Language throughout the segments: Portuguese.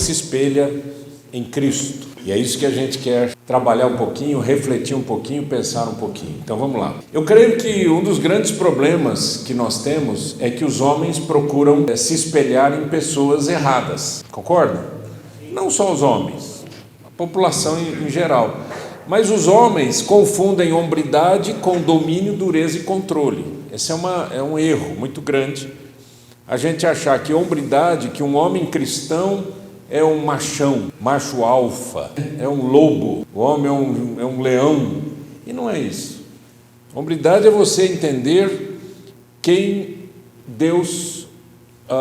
se espelha em Cristo. E é isso que a gente quer trabalhar um pouquinho, refletir um pouquinho, pensar um pouquinho. Então vamos lá. Eu creio que um dos grandes problemas que nós temos é que os homens procuram se espelhar em pessoas erradas. Concorda? Não só os homens, a população em geral. Mas os homens confundem hombridade com domínio, dureza e controle. Esse é um erro muito grande. A gente achar que hombridade, que um homem cristão é um machão, macho alfa, é um lobo, o homem é um leão, e não é isso. Hombridade é você entender quem Deus,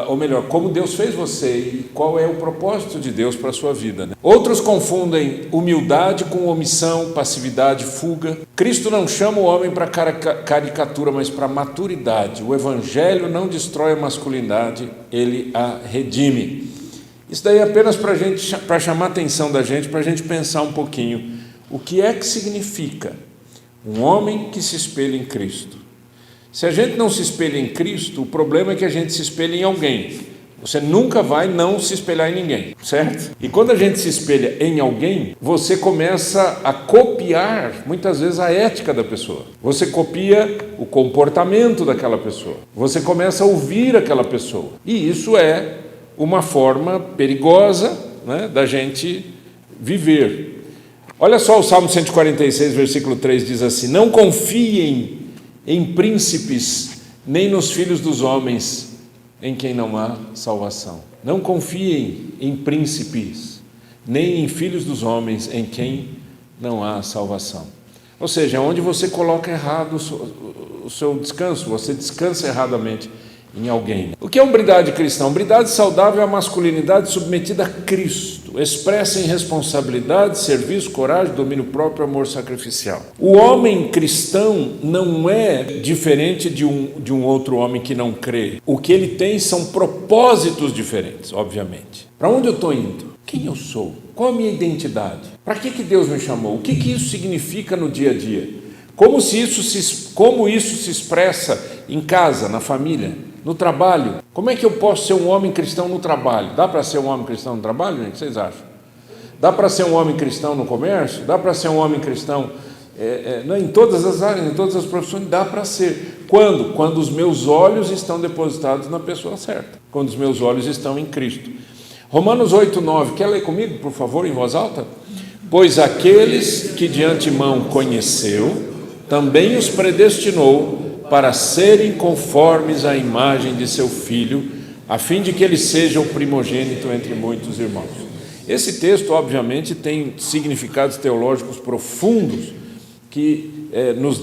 ou melhor, como Deus fez você e qual é o propósito de Deus para a sua vida, né? Outros confundem humildade com omissão, passividade, fuga. Cristo não chama o homem para caricatura, mas para maturidade. O Evangelho não destrói a masculinidade, ele a redime. Isso daí é apenas para chamar a atenção da gente, para a gente pensar um pouquinho o que é que significa um homem que se espelha em Cristo. Se a gente não se espelha em Cristo, o problema é que a gente se espelha em alguém. Você nunca vai não se espelhar em ninguém, certo? E quando a gente se espelha em alguém, você começa a copiar, muitas vezes, a ética da pessoa. Você copia o comportamento daquela pessoa. Você começa a ouvir aquela pessoa. E isso é uma forma perigosa, né, da gente viver. Olha só o Salmo 146, versículo 3, diz assim: não confiem em príncipes, nem nos filhos dos homens, em quem não há salvação. Não confiem em príncipes, nem em filhos dos homens, em quem não há salvação. Ou seja, onde você coloca errado o seu descanso, você descansa erradamente em alguém. O que é hombridade cristã? Hombridade saudável é a masculinidade submetida a Cristo, expressa em responsabilidade, serviço, coragem, domínio próprio, amor sacrificial. O homem cristão não é diferente de um outro homem que não crê. O que ele tem são propósitos diferentes, obviamente. Para onde eu estou indo? Quem eu sou? Qual a minha identidade? Para que Deus me chamou? O que isso significa no dia a dia? Como isso se expressa em casa, na família, no trabalho? Como é que eu posso ser um homem cristão no trabalho? Dá para ser um homem cristão no trabalho, gente? O que vocês acham? Dá para ser um homem cristão no comércio? Dá para ser um homem cristão em todas as áreas, em todas as profissões? Dá para ser. Quando? Quando os meus olhos estão depositados na pessoa certa. Quando os meus olhos estão em Cristo. Romanos 8:9. Quer ler comigo, por favor, em voz alta? Pois aqueles que de antemão conheceu, também os predestinou para serem conformes à imagem de seu Filho, a fim de que ele seja o primogênito entre muitos irmãos. Esse texto, obviamente, tem significados teológicos profundos que nos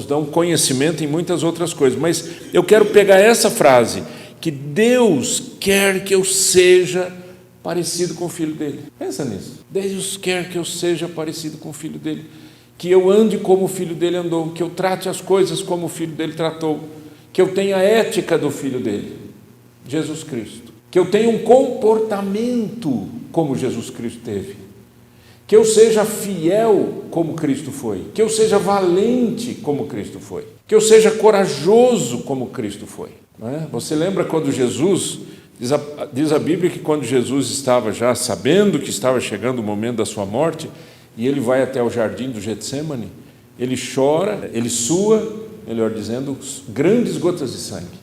dão conhecimento em muitas outras coisas, mas eu quero pegar essa frase, que Deus quer que eu seja parecido com o Filho dele. Pensa nisso. Deus quer que eu seja parecido com o Filho dele, que eu ande como o Filho dele andou, que eu trate as coisas como o Filho dele tratou, que eu tenha a ética do Filho dele, Jesus Cristo, que eu tenha um comportamento como Jesus Cristo teve, que eu seja fiel como Cristo foi, que eu seja valente como Cristo foi, que eu seja corajoso como Cristo foi. Não é? Você lembra quando Jesus, diz a Bíblia que quando Jesus estava já sabendo que estava chegando o momento da sua morte, e ele vai até o jardim do Getsêmani, ele chora, ele sua, melhor dizendo, grandes gotas de sangue.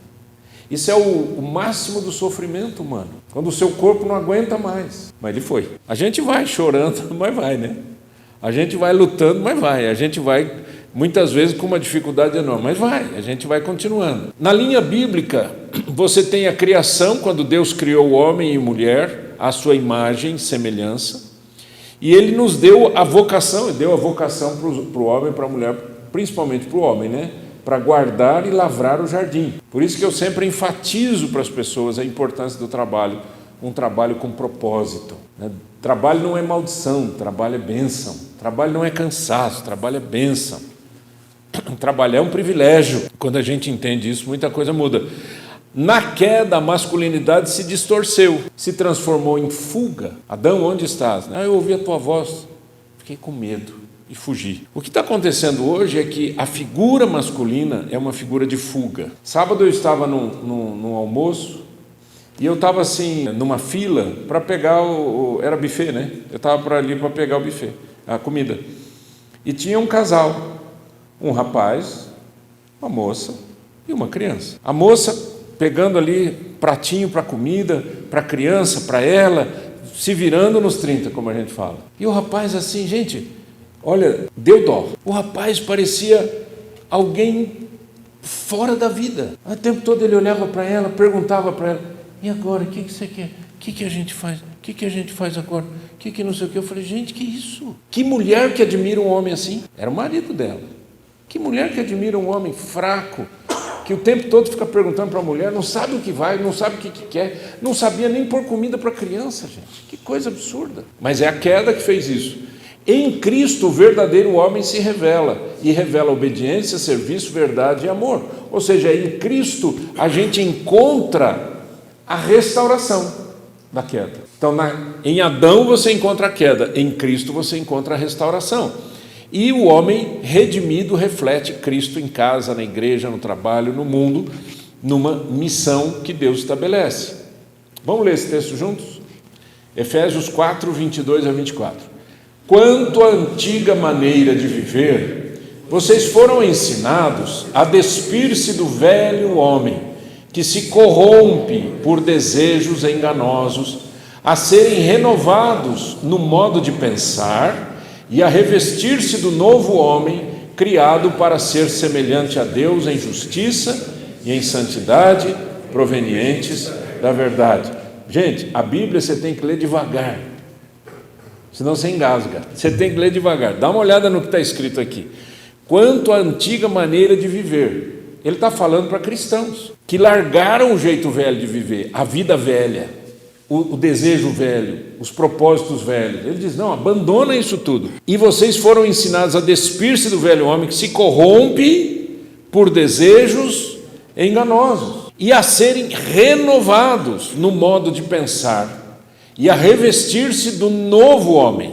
Isso é o máximo do sofrimento humano, quando o seu corpo não aguenta mais. Mas ele foi. A gente vai chorando, mas vai, né? A gente vai lutando, mas vai. A gente vai, muitas vezes, com uma dificuldade enorme, mas vai. A gente vai continuando. Na linha bíblica, você tem a criação, quando Deus criou o homem e mulher, à sua imagem e semelhança. E ele nos deu a vocação, ele deu a vocação para o homem e para a mulher, principalmente para o homem, né? Para guardar e lavrar o jardim. Por isso que eu sempre enfatizo para as pessoas a importância do trabalho, um trabalho com propósito, né? Trabalho não é maldição, trabalho é bênção. Trabalho não é cansaço, trabalho é bênção. Trabalhar é um privilégio. Quando a gente entende isso, muita coisa muda. Na queda, a masculinidade se distorceu, se transformou em fuga. Adão, onde estás? Eu ouvi a tua voz, fiquei com medo e fugi. O que está acontecendo hoje é que a figura masculina é uma figura de fuga. Sábado eu estava num almoço E eu estava assim, numa fila para pegar era buffet, né? Eu estava ali para pegar o buffet, a comida. E tinha um casal, um rapaz, uma moça e uma criança. A moça pegando ali pratinho para comida, para a criança, para ela, se virando nos 30, como a gente fala. E o rapaz assim, gente, olha, deu dó. O rapaz parecia alguém fora da vida. O tempo todo ele olhava para ela, perguntava para ela, e agora, o que você quer? O que a gente faz? O que a gente faz agora? O que não sei o que? Eu falei, gente, que isso? Que mulher que admira um homem assim? Era o marido dela. Que mulher que admira um homem fraco, que o tempo todo fica perguntando para a mulher, não sabe o que vai, não sabe o que quer, não sabia nem pôr comida para a criança, gente. Que coisa absurda. Mas é a queda que fez isso. Em Cristo, o verdadeiro homem se revela, e revela obediência, serviço, verdade e amor. Ou seja, em Cristo a gente encontra a restauração da queda. Então, em Adão você encontra a queda, em Cristo você encontra a restauração. E o homem redimido reflete Cristo em casa, na igreja, no trabalho, no mundo, numa missão que Deus estabelece. Vamos ler esse texto juntos? Efésios 4, 22 a 24. Quanto à antiga maneira de viver, vocês foram ensinados a despir-se do velho homem, que se corrompe por desejos enganosos, a serem renovados no modo de pensar e a revestir-se do novo homem, criado para ser semelhante a Deus em justiça e em santidade, provenientes da verdade. Gente, a Bíblia você tem que ler devagar, senão você engasga. Você tem que ler devagar. Dá uma olhada no que está escrito aqui. Quanto à antiga maneira de viver, ele está falando para cristãos que largaram o jeito velho de viver, a vida velha, o desejo velho, os propósitos velhos. Ele diz, não, abandona isso tudo. E vocês foram ensinados a despir-se do velho homem que se corrompe por desejos enganosos e a serem renovados no modo de pensar e a revestir-se do novo homem,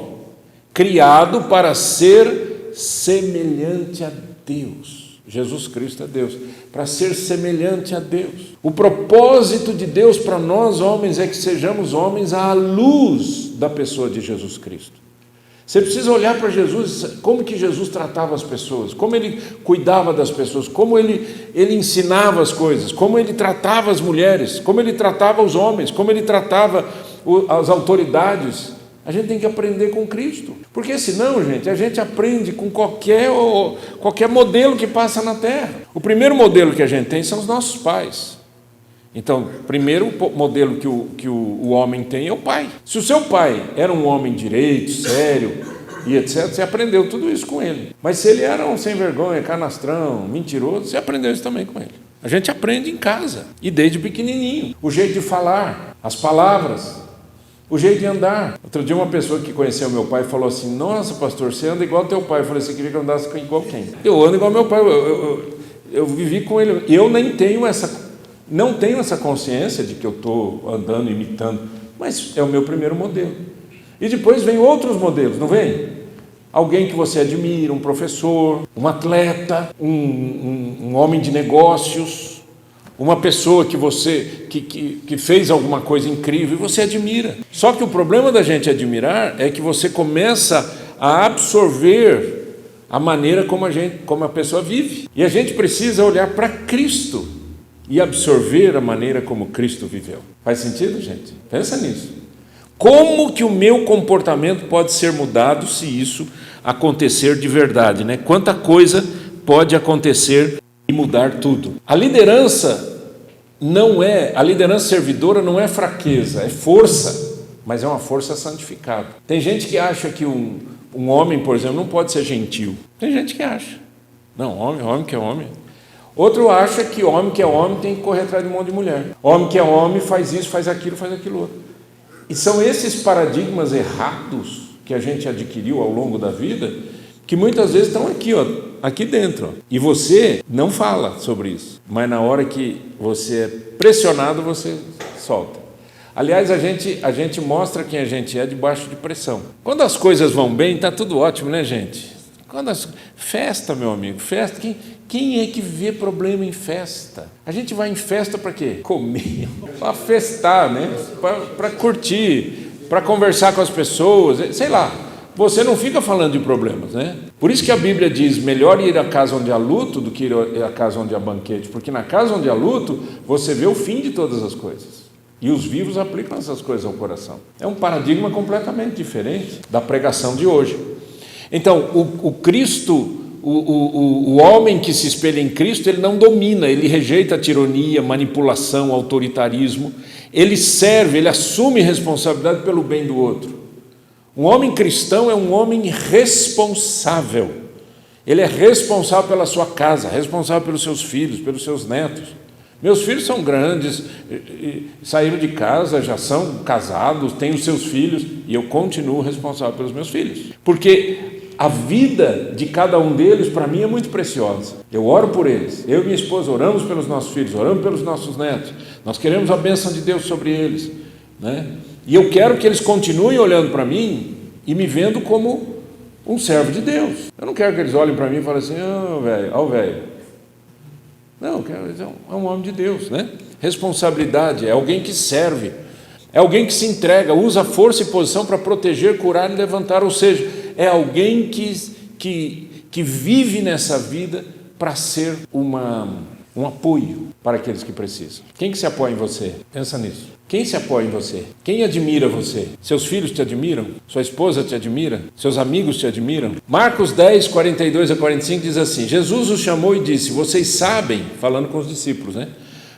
criado para ser semelhante a Deus. Jesus Cristo é Deus, para ser semelhante a Deus. O propósito de Deus para nós homens é que sejamos homens à luz da pessoa de Jesus Cristo. Você precisa olhar para Jesus, como que Jesus tratava as pessoas, como ele cuidava das pessoas, como ele ensinava as coisas, como ele tratava as mulheres, como ele tratava os homens, como ele tratava as autoridades. A gente tem que aprender com Cristo, porque senão, gente, a gente aprende com qualquer modelo que passa na terra. O primeiro modelo que a gente tem são os nossos pais. Então, o primeiro modelo que o homem tem é o pai. Se o seu pai era um homem direito, sério e etc., você aprendeu tudo isso com ele. Mas se ele era um sem vergonha, canastrão, mentiroso, você aprendeu isso também com ele. A gente aprende em casa, e desde pequenininho. O jeito de falar, as palavras, o jeito de andar. Outro dia uma pessoa que conheceu meu pai falou assim, nossa pastor, você anda igual ao teu pai. Eu falei, você queria que eu andasse igual quem? Eu ando igual ao meu pai, eu vivi com ele. Eu não tenho essa consciência de que eu estou andando, imitando, mas é o meu primeiro modelo. E depois vem outros modelos, não vem? Alguém que você admira, um professor, um atleta, um homem de negócios, uma pessoa que fez alguma coisa incrível e você admira. Só que o problema da gente admirar é que você começa a absorver a maneira como a pessoa vive. E a gente precisa olhar para Cristo e absorver a maneira como Cristo viveu. Faz sentido, gente? Pensa nisso. Como que o meu comportamento pode ser mudado se isso acontecer de verdade, né? Quanta coisa pode acontecer e mudar tudo. A liderança servidora não é fraqueza, é força, mas é uma força santificada. Tem gente que acha que um homem, por exemplo, não pode ser gentil. Tem gente que acha. Não, homem que é homem. Outro acha que homem que é homem tem que correr atrás de um monte de mulher. Homem que é homem faz isso, faz aquilo outro. E são esses paradigmas errados que a gente adquiriu ao longo da vida, que muitas vezes estão aqui dentro. E você não fala sobre isso, mas na hora que você é pressionado, você solta. Aliás, a gente mostra quem a gente é debaixo de pressão. Quando as coisas vão bem, está tudo ótimo, né, gente? Festa, meu amigo, festa. Quem é que vê problema em festa? A gente vai em festa para quê? Comer, para festar, né? Para curtir, para conversar com as pessoas, sei lá. Você não fica falando de problemas, né? Por isso que a Bíblia diz, melhor ir à casa onde há luto do que ir à casa onde há banquete, porque na casa onde há luto, você vê o fim de todas as coisas. E os vivos aplicam essas coisas ao coração. É um paradigma completamente diferente da pregação de hoje. Então, o Cristo, o homem que se espelha em Cristo, ele não domina, ele rejeita a tirania, manipulação, autoritarismo. Ele serve, ele assume responsabilidade pelo bem do outro. Um homem cristão é um homem responsável. Ele é responsável pela sua casa, responsável pelos seus filhos, pelos seus netos. Meus filhos são grandes, saíram de casa, já são casados, têm os seus filhos, e eu continuo responsável pelos meus filhos. Porque a vida de cada um deles, para mim, é muito preciosa. Eu oro por eles. Eu e minha esposa oramos pelos nossos filhos, oramos pelos nossos netos. Nós queremos a bênção de Deus sobre eles, né? E eu quero que eles continuem olhando para mim e me vendo como um servo de Deus. Eu não quero que eles olhem para mim e falem assim, velho, ó o velho. Não, eu quero dizer, é um homem de Deus, né? Responsabilidade, é alguém que serve, é alguém que se entrega, usa força e posição para proteger, curar e levantar, ou seja, é alguém que vive nessa vida para ser um apoio para aqueles que precisam. Quem que se apoia em você? Pensa nisso. Quem se apoia em você? Quem admira você? Seus filhos te admiram? Sua esposa te admira? Seus amigos te admiram? Marcos 10, 42 a 45 diz assim, Jesus os chamou e disse, vocês sabem, falando com os discípulos, né?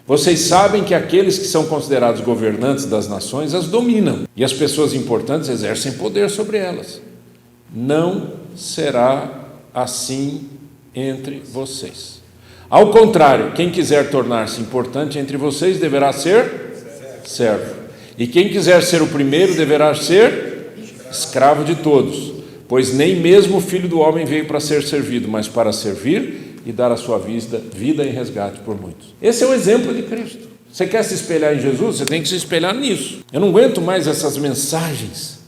Vocês sabem que aqueles que são considerados governantes das nações as dominam, e as pessoas importantes exercem poder sobre elas. Não será assim entre vocês. Ao contrário, quem quiser tornar-se importante entre vocês deverá ser servo. E quem quiser ser o primeiro deverá ser escravo de todos, pois nem mesmo o Filho do Homem veio para ser servido, mas para servir e dar a sua vida em resgate por muitos. Esse é o exemplo de Cristo. Você quer se espelhar em Jesus? Você tem que se espelhar nisso. Eu não aguento mais essas mensagens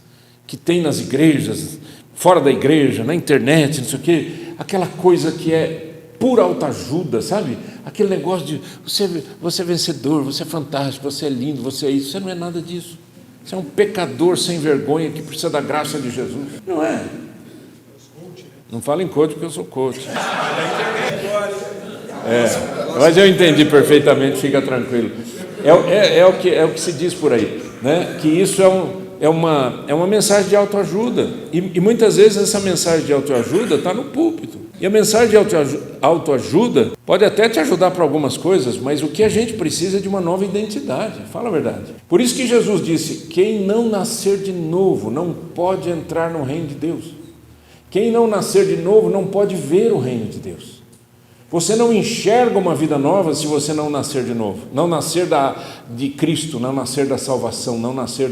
que tem nas igrejas, fora da igreja, na internet, não sei o quê, aquela coisa que é pura autoajuda, sabe? Aquele negócio de você é vencedor, você é fantástico, você é lindo, você é isso. Você não é nada disso. Você é um pecador sem vergonha que precisa da graça de Jesus. Não é? Não fala em coach porque eu sou coach. Mas eu entendi perfeitamente, fica tranquilo. É o que se diz por aí, né? Que isso é uma mensagem de autoajuda. E muitas vezes essa mensagem de autoajuda está no púlpito. E a mensagem de autoajuda pode até te ajudar para algumas coisas, mas o que a gente precisa é de uma nova identidade, fala a verdade. Por isso que Jesus disse, quem não nascer de novo não pode entrar no reino de Deus. Quem não nascer de novo não pode ver o reino de Deus. Você não enxerga uma vida nova se você não nascer de novo, não nascer de Cristo, não nascer da salvação, não nascer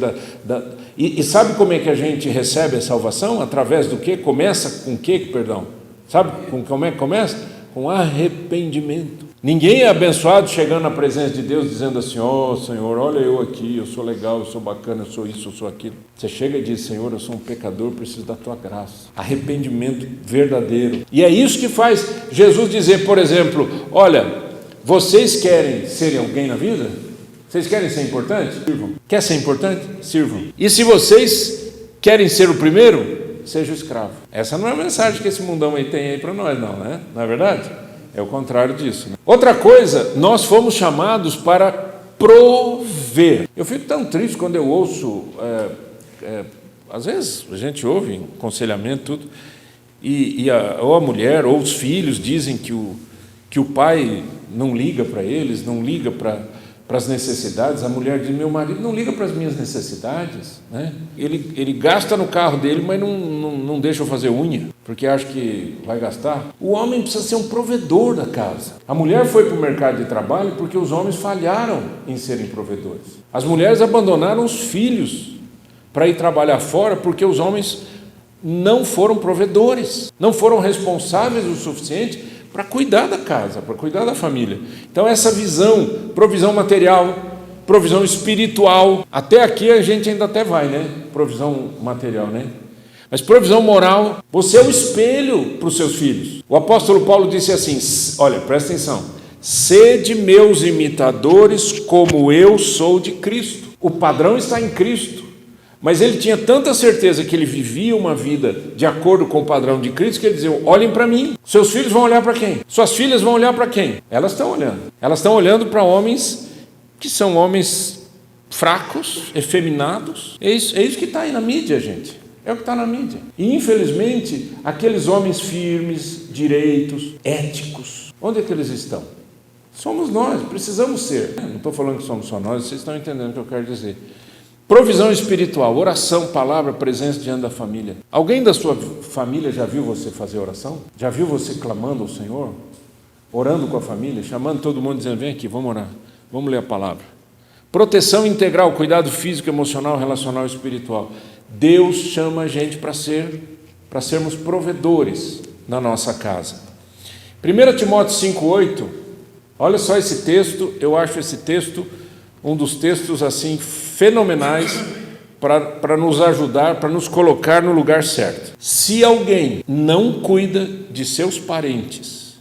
E sabe como é que a gente recebe a salvação? Através do quê? Começa com o quê, perdão? Sabe como é que começa? Com arrependimento. Ninguém é abençoado chegando na presença de Deus dizendo assim, Senhor, olha eu aqui, eu sou legal, eu sou bacana, eu sou isso, eu sou aquilo. Você chega e diz, Senhor, eu sou um pecador, preciso da tua graça. Arrependimento verdadeiro. E é isso que faz Jesus dizer, por exemplo, olha, vocês querem serem alguém na vida? Vocês querem ser importantes? Sirvam. Quer ser importante? Sirvam. E se vocês querem ser o primeiro, seja o escravo. Essa não é a mensagem que esse mundão aí tem aí para nós, não, né? Não é verdade? É o contrário disso, né? Outra coisa, nós fomos chamados para prover. Eu fico tão triste quando eu ouço, às vezes a gente ouve aconselhamento, tudo, ou a mulher ou os filhos dizem que o pai não liga para eles, não liga para as necessidades. A mulher diz, meu marido não liga para as minhas necessidades, né? Ele gasta no carro dele, mas não deixa eu fazer unha, porque acha que vai gastar. O homem precisa ser um provedor da casa. A mulher foi para o mercado de trabalho porque os homens falharam em serem provedores. As mulheres abandonaram os filhos para ir trabalhar fora porque os homens não foram provedores, não foram responsáveis o suficiente para cuidar da casa, para cuidar da família. Então essa visão, provisão material, provisão espiritual, até aqui a gente ainda até vai, né? Provisão material, né? Mas provisão moral, você é o espelho para os seus filhos. O apóstolo Paulo disse assim, olha, presta atenção, sede meus imitadores como eu sou de Cristo. O padrão está em Cristo, mas ele tinha tanta certeza que ele vivia uma vida de acordo com o padrão de Cristo, que ele dizia, olhem para mim. Seus filhos vão olhar para quem? Suas filhas vão olhar para quem? Elas estão olhando. Elas estão olhando para homens que são homens fracos, efeminados. É isso que está aí na mídia, gente. É o que está na mídia. E, infelizmente, aqueles homens firmes, direitos, éticos, onde é que eles estão? Somos nós, precisamos ser. Não estou falando que somos só nós, vocês estão entendendo o que eu quero dizer. Provisão espiritual, oração, palavra, presença diante da família. Alguém da sua família já viu você fazer oração? Já viu você clamando ao Senhor? Orando com a família, chamando todo mundo, dizendo, vem aqui, vamos orar, vamos ler a palavra. Proteção integral, cuidado físico, emocional, relacional e espiritual. Deus chama a gente para sermos provedores na nossa casa. 1 Timóteo 5,8, olha só esse texto, eu acho esse texto um dos textos assim fenomenais para nos ajudar, para nos colocar no lugar certo. Se alguém não cuida de seus parentes,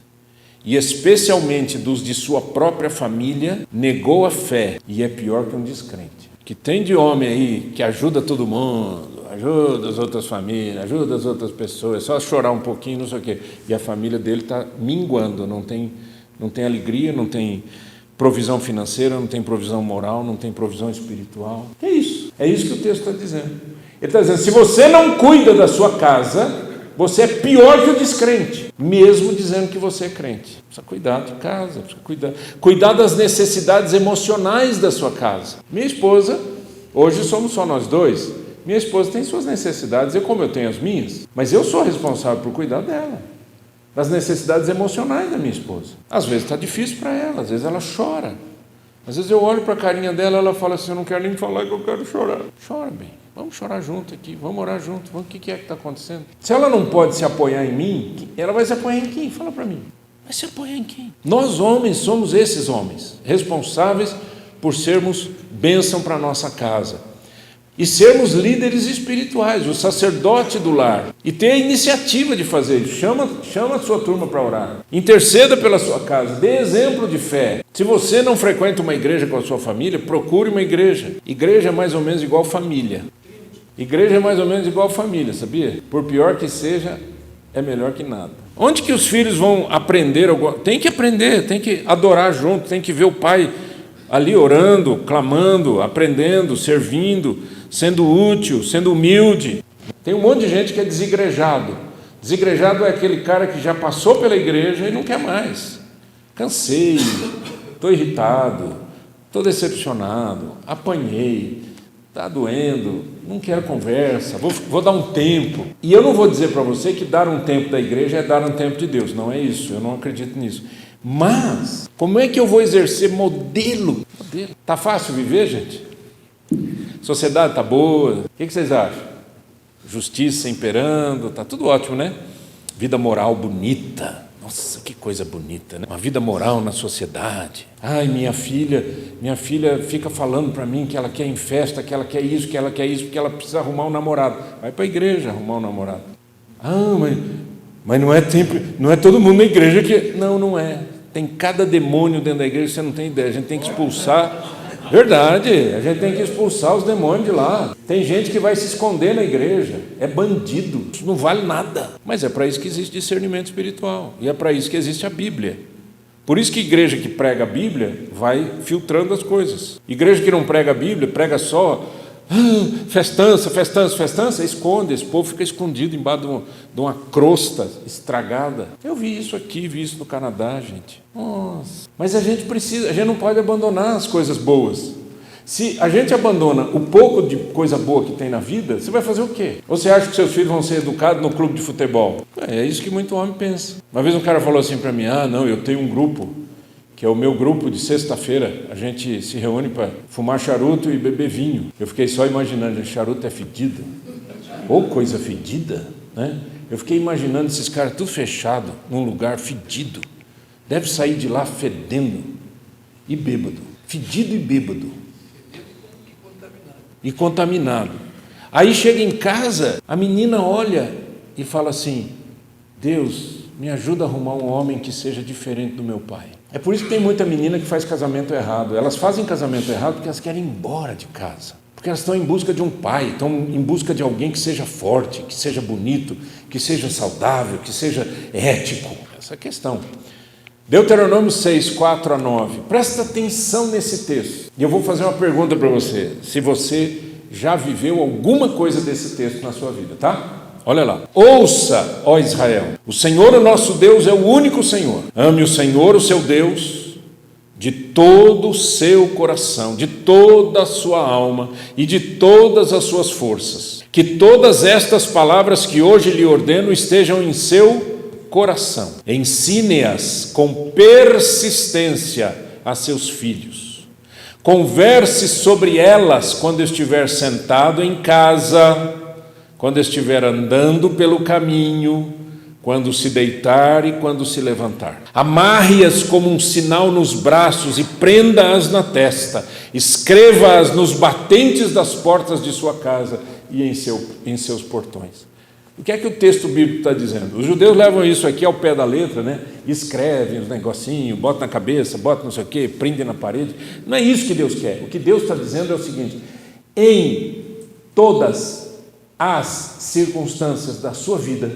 e especialmente dos de sua própria família, negou a fé e é pior que um descrente. Que tem de homem aí que ajuda todo mundo, ajuda as outras famílias, ajuda as outras pessoas, só chorar um pouquinho, não sei o quê. E a família dele está minguando, não tem alegria, não tem provisão financeira, não tem provisão moral, não tem provisão espiritual. É isso que o texto está dizendo. Ele está dizendo, se você não cuida da sua casa, você é pior que o descrente, mesmo dizendo que você é crente. Precisa cuidar de casa, precisa cuidar das necessidades emocionais da sua casa. Minha esposa, hoje somos só nós dois, minha esposa tem suas necessidades, como eu tenho as minhas, mas eu sou responsável por cuidar dela, das necessidades emocionais da minha esposa. Às vezes está difícil para ela, às vezes ela chora. Às vezes eu olho para a carinha dela, ela fala assim, eu não quero nem falar que eu quero chorar. Chora bem, vamos chorar junto aqui, vamos orar junto, o que é que está acontecendo? Se ela não pode se apoiar em mim, ela vai se apoiar em quem? Fala para mim. Vai se apoiar em quem? Nós homens somos esses homens, responsáveis por sermos bênção para a nossa casa. E sermos líderes espirituais, o sacerdote do lar. E ter a iniciativa de fazer isso. Chama a sua turma para orar. Interceda pela sua casa. Dê exemplo de fé. Se você não frequenta uma igreja com a sua família, procure uma igreja. Igreja é mais ou menos igual família. Igreja é mais ou menos igual família, sabia? Por pior que seja, é melhor que nada. Onde que os filhos vão aprender? Tem que aprender, tem que adorar junto, tem que ver o pai ali orando, clamando, aprendendo, servindo, sendo útil, sendo humilde. Tem um monte de gente que é desigrejado. Desigrejado é aquele cara que já passou pela igreja e não quer mais. Cansei, estou irritado, estou decepcionado, apanhei, está doendo, não quero conversa, vou dar um tempo. E eu não vou dizer para você que dar um tempo da igreja é dar um tempo de Deus, não é isso, eu não acredito nisso. Mas, como é que eu vou exercer modelo? Está fácil viver, gente? Sociedade está boa, o que vocês acham? Justiça imperando, está tudo ótimo, né? Vida moral bonita, nossa, que coisa bonita, né? Uma vida moral na sociedade. Ai, minha filha fica falando para mim que ela quer ir em festa, que ela quer isso, porque ela precisa arrumar um namorado. Vai para a igreja arrumar um namorado. Ah, mas não é todo mundo na igreja que... Não é. Tem cada demônio dentro da igreja, você não tem ideia, a gente tem que expulsar... Verdade, a gente tem que expulsar os demônios de lá. Tem gente que vai se esconder na igreja, é bandido, isso não vale nada. Mas é para isso que existe discernimento espiritual, e é para isso que existe a Bíblia. Por isso que igreja que prega a Bíblia vai filtrando as coisas. Igreja que não prega a Bíblia, prega só festança, esconde, esse povo fica escondido embaixo de uma crosta estragada. Eu vi isso aqui, vi isso no Canadá, gente. Nossa. Mas a gente não pode abandonar as coisas boas. Se a gente abandona o pouco de coisa boa que tem na vida, você vai fazer o quê? Ou você acha que seus filhos vão ser educados no clube de futebol? É isso que muito homem pensa. Uma vez um cara falou assim para mim, não, eu tenho um grupo, que é o meu grupo de sexta-feira, a gente se reúne para fumar charuto e beber vinho. Eu fiquei só imaginando, charuto é fedido, ou coisa fedida, né? Eu fiquei imaginando esses caras tudo fechado, num lugar fedido, deve sair de lá fedendo e bêbado, fedido e bêbado, e contaminado. Aí chega em casa, a menina olha e fala assim: Deus, me ajuda a arrumar um homem que seja diferente do meu pai. É por isso que tem muita menina que faz casamento errado. Elas fazem casamento errado porque elas querem ir embora de casa. Porque elas estão em busca de um pai, estão em busca de alguém que seja forte, que seja bonito, que seja saudável, que seja ético. Essa é a questão. Deuteronômio 6, 4 a 9. Presta atenção nesse texto. E eu vou fazer uma pergunta para você. Se você já viveu alguma coisa desse texto na sua vida, tá? Olha lá. Ouça, ó Israel, o Senhor, o nosso Deus, é o único Senhor. Ame o Senhor, o seu Deus, de todo o seu coração, de toda a sua alma e de todas as suas forças. Que todas estas palavras que hoje lhe ordeno estejam em seu coração. Ensine-as com persistência a seus filhos. Converse sobre elas quando estiver sentado em casa, quando estiver andando pelo caminho, quando se deitar e quando se levantar. Amarre-as como um sinal nos braços e prenda-as na testa. Escreva-as nos batentes das portas de sua casa e em seus portões. O que é que o texto bíblico está dizendo? Os judeus levam isso aqui ao pé da letra, né? Escrevem os negocinhos, botam na cabeça, botam não sei o quê, prendem na parede. Não é isso que Deus quer. O que Deus está dizendo é o seguinte: em todas as circunstâncias da sua vida,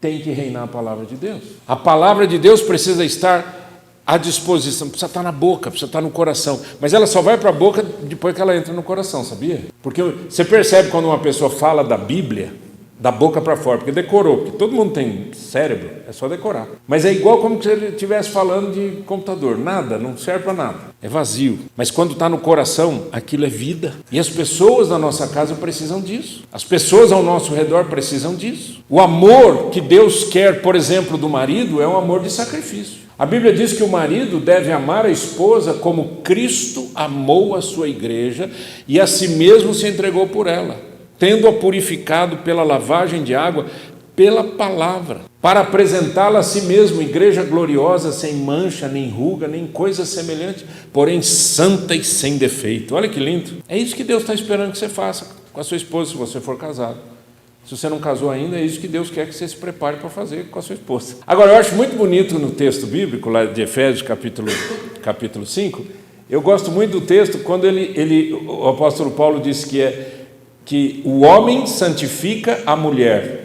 tem que reinar a palavra de Deus. A palavra de Deus precisa estar à disposição, precisa estar na boca, precisa estar no coração. Mas ela só vai para a boca depois que ela entra no coração, sabia? Porque você percebe quando uma pessoa fala da Bíblia, da boca para fora, porque decorou, porque todo mundo tem cérebro, é só decorar. Mas é igual como se ele estivesse falando de computador, nada, não serve para nada, é vazio. Mas quando está no coração, aquilo é vida. E as pessoas da nossa casa precisam disso, as pessoas ao nosso redor precisam disso. O amor que Deus quer, por exemplo, do marido, é um amor de sacrifício. A Bíblia diz que o marido deve amar a esposa como Cristo amou a sua igreja e a si mesmo se entregou por ela, tendo-a purificado pela lavagem de água, pela palavra, para apresentá-la a si mesmo, igreja gloriosa, sem mancha, nem ruga, nem coisa semelhante, porém santa e sem defeito. Olha que lindo. É isso que Deus está esperando que você faça com a sua esposa, se você for casado. Se você não casou ainda, é isso que Deus quer que você se prepare para fazer com a sua esposa. Agora, eu acho muito bonito no texto bíblico, lá de Efésios, capítulo 5, eu gosto muito do texto, quando o apóstolo Paulo diz que o homem santifica a mulher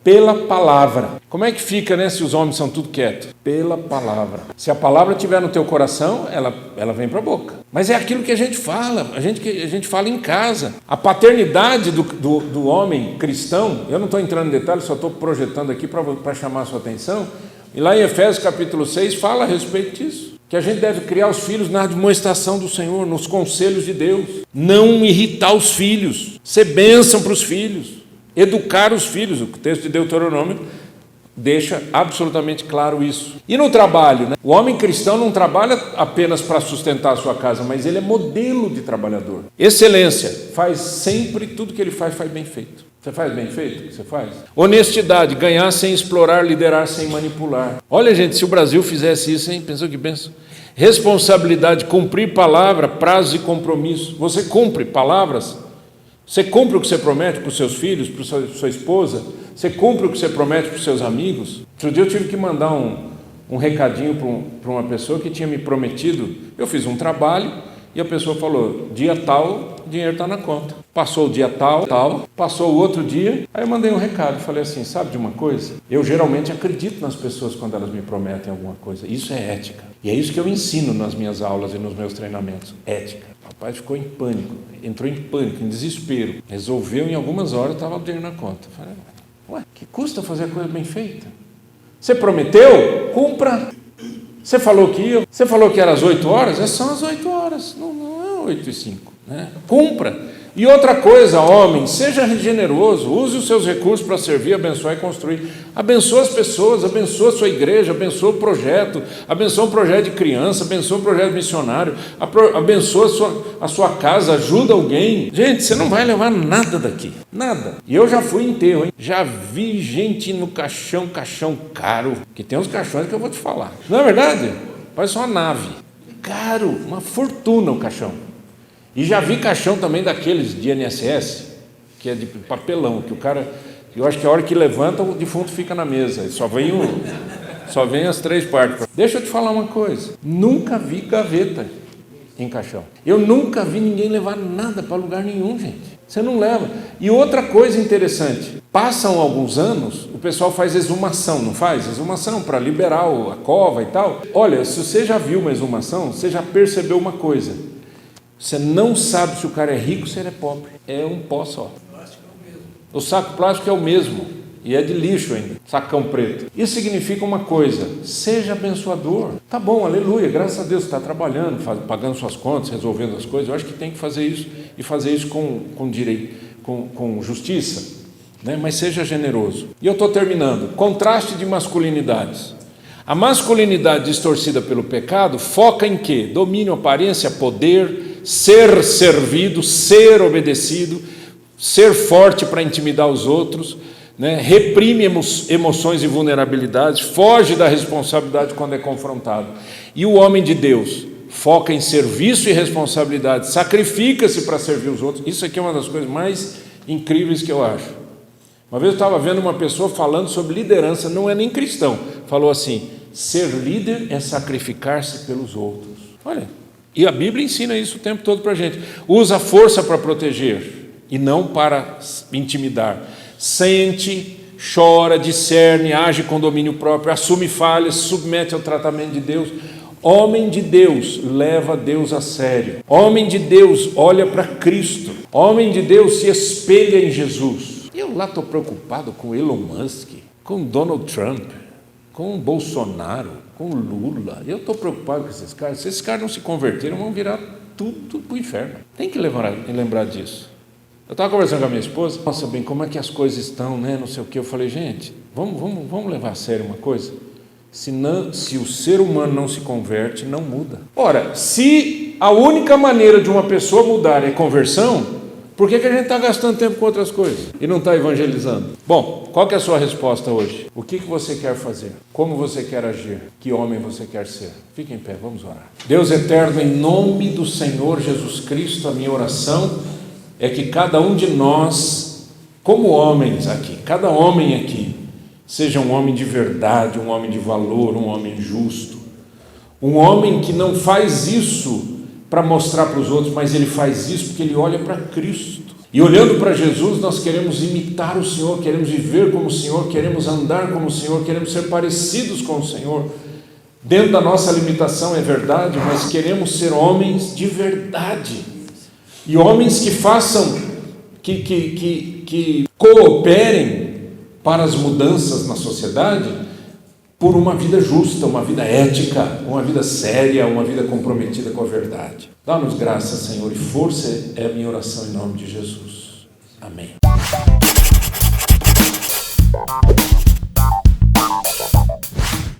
pela palavra. Como é que fica, né, se os homens são tudo quietos? Pela palavra. Se a palavra estiver no teu coração, ela vem para a boca. Mas é aquilo que a gente fala, a gente fala em casa. A paternidade do homem cristão, eu não estou entrando em detalhes, só estou projetando aqui para chamar a sua atenção. E lá em Efésios capítulo 6 fala a respeito disso, que a gente deve criar os filhos na admoestação do Senhor, nos conselhos de Deus, não irritar os filhos, ser bênção para os filhos, educar os filhos. O texto de Deuteronômio deixa absolutamente claro isso. E no trabalho, né? O homem cristão não trabalha apenas para sustentar a sua casa, mas ele é modelo de trabalhador. Excelência, faz sempre tudo que ele faz bem feito. Você faz bem feito o que você faz? Honestidade, ganhar sem explorar, liderar sem manipular. Olha, gente, se o Brasil fizesse isso, hein? Pensou que benção? Responsabilidade, cumprir palavra, prazo e compromisso. Você cumpre palavras? Você cumpre o que você promete para os seus filhos, para a sua esposa? Você cumpre o que você promete para os seus amigos? Outro dia eu tive que mandar um recadinho para uma pessoa que tinha me prometido. Eu fiz um trabalho e a pessoa falou: dia tal, o dinheiro está na conta. Passou o dia tal, passou o outro dia, aí eu mandei um recado, falei assim: sabe de uma coisa? Eu geralmente acredito nas pessoas quando elas me prometem alguma coisa. Isso é ética. E é isso que eu ensino nas minhas aulas e nos meus treinamentos. Ética. O rapaz ficou em pânico, entrou em pânico, em desespero. Resolveu, em algumas horas estava o dinheiro na conta. Falei: ué, que custa fazer a coisa bem feita? Você prometeu? Cumpra. Você falou que ia, você falou que era às 8 horas, são às 8 horas, não é 8h05, né? Cumpra. E outra coisa, homem, seja generoso, use os seus recursos para servir, abençoar e construir. Abençoa as pessoas, abençoa a sua igreja, abençoa o projeto, abençoa um projeto de criança, abençoa um projeto missionário, abençoa a sua casa, ajuda alguém. Gente, você não vai levar nada daqui, nada. E eu já fui em enterro, hein? Já vi gente no caixão caro, que tem uns caixões que eu vou te falar. Não é verdade? Parece uma nave. Caro, uma fortuna o caixão. E já vi caixão também daqueles de INSS, que é de papelão, que o cara, eu acho que a hora que levanta, o defunto fica na mesa, e só vem as 3 partes. Deixa eu te falar uma coisa, nunca vi gaveta em caixão. Eu nunca vi ninguém levar nada para lugar nenhum, gente. Você não leva. E outra coisa interessante, passam alguns anos, o pessoal faz exumação, não faz? Exumação para liberar a cova e tal. Olha, se você já viu uma exumação, você já percebeu uma coisa. Você não sabe se o cara é rico ou se ele é pobre. É um pó só. O saco plástico é o mesmo. E é de lixo ainda, sacão preto. Isso significa uma coisa, seja abençoador. Tá bom, aleluia, graças a Deus você está trabalhando, pagando suas contas, resolvendo as coisas. Eu acho que tem que fazer isso, e fazer isso com direito, com justiça, né? Mas seja generoso. E eu estou terminando. Contraste de masculinidades. A masculinidade distorcida pelo pecado foca em quê? Domínio, aparência, poder, ser servido, ser obedecido, ser forte para intimidar os outros, né? Reprime emoções e vulnerabilidades, foge da responsabilidade quando é confrontado. E o homem de Deus foca em serviço e responsabilidade, sacrifica-se para servir os outros. Isso aqui é uma das coisas mais incríveis que eu acho. Uma vez eu estava vendo uma pessoa falando sobre liderança, não é nem cristão, falou assim: ser líder é sacrificar-se pelos outros. Olha, e a Bíblia ensina isso o tempo todo para a gente. Usa a força para proteger e não para intimidar. Sente, chora, discerne, age com domínio próprio, assume falhas, submete ao tratamento de Deus. Homem de Deus leva Deus a sério. Homem de Deus olha para Cristo. Homem de Deus se espelha em Jesus. Eu lá estou preocupado com Elon Musk, com Donald Trump, com Bolsonaro, com Lula. Eu estou preocupado com esses caras. Se esses caras não se converteram, vão virar tudo para o inferno. Tem que lembrar disso. Eu estava conversando com a minha esposa, nossa, bem, como é que as coisas estão, né, não sei o quê. Eu falei, gente, vamos levar a sério uma coisa. Se o ser humano não se converte, não muda. Ora, se a única maneira de uma pessoa mudar é conversão, por que a gente está gastando tempo com outras coisas e não está evangelizando? Bom, qual que é a sua resposta hoje? O que você quer fazer? Como você quer agir? Que homem você quer ser? Fique em pé, vamos orar. Deus eterno, em nome do Senhor Jesus Cristo, a minha oração é que cada um de nós, como homens aqui, cada homem aqui, seja um homem de verdade, um homem de valor, um homem justo, um homem que não faz isso para mostrar para os outros, mas ele faz isso porque ele olha para Cristo. E olhando para Jesus, nós queremos imitar o Senhor, queremos viver como o Senhor, queremos andar como o Senhor, queremos ser parecidos com o Senhor. Dentro da nossa limitação, é verdade, mas queremos ser homens de verdade. E homens que façam, que cooperem para as mudanças na sociedade por uma vida justa, uma vida ética, uma vida séria, uma vida comprometida com a verdade. Dá-nos graça, Senhor, e força é a minha oração em nome de Jesus. Amém.